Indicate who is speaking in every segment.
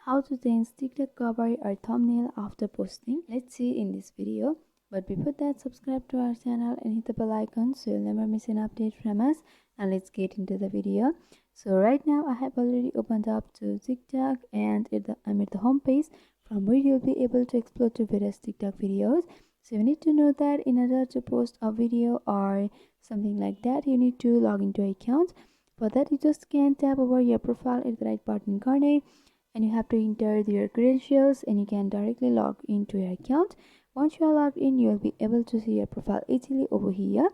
Speaker 1: how to change TikTok cover or thumbnail after posting. Let's see in this video. But before that, subscribe to our channel and hit the bell icon so you'll never miss an update from us. And let's get into the video. So right now I have already opened up to TikTok and I'm at the home page from where you'll be able to explore to various TikTok videos. So you need to know that in order to post a video or something like that, you need to log into your account. For that, you just can tap over your profile at the right button corner and you have to enter your credentials and you can directly log into your account. Once you are logged in, you will be able to see your profile easily over here.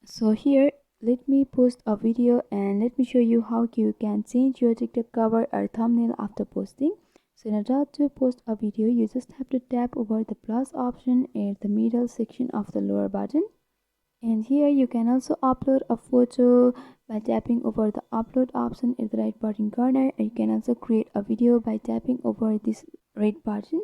Speaker 1: So here, let me post a video and let me show you how you can change your TikTok cover or thumbnail after posting. So in order to post a video, you just have to tap over the plus option at the middle section of the lower button. And here you can also upload a photo by tapping over the upload option at the right bottom corner. And you can also create a video by tapping over this red button.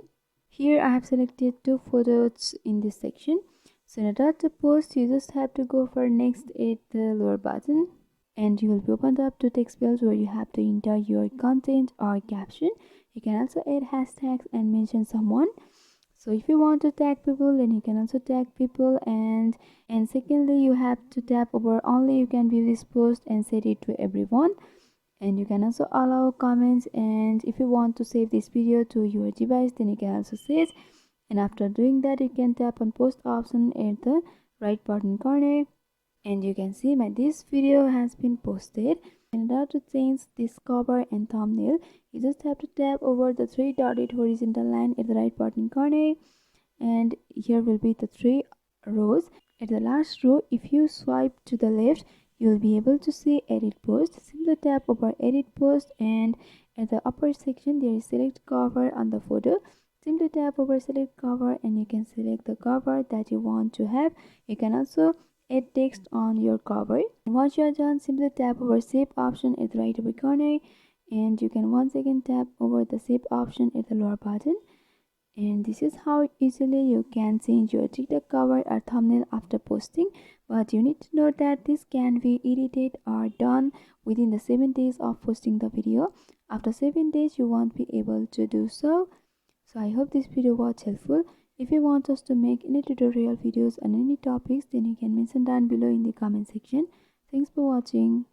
Speaker 1: Here I have selected two photos in this section. So in order to post, you just have to go for next at the lower button. And you will be opened up to text fields where you have to enter your content or caption. You can also add hashtags and mention someone. So if you want to tag people, then you can also tag people, and secondly, you have to tap over only you can view this post and set it to everyone. And you can also allow comments, and if you want to save this video to your device, then you can also save. And after doing that, you can tap on post option at the right bottom corner and you can see this video has been posted. In order to change this cover and thumbnail, you just have to tap over the three dotted horizontal line at the right bottom corner, and here will be the three rows. At the last row, if you swipe to the left, you will be able to see edit post. Simply tap over edit post, and at the upper section there is select cover on the photo. Simply tap over select cover and you can select the cover that you want to have. You can also add text on your cover. And once you are done, simply tap over save option at the right upper corner, and you can once again tap over the save option at the lower button. And this is how easily you can change your TikTok cover or thumbnail after posting. But you need to know that this can be edited or done within the 7 days of posting the video. After 7 days, you won't be able to do so. So I hope this video was helpful. If you want us to make any tutorial videos on any topics, then you can mention down below in the comment section. Thanks for watching.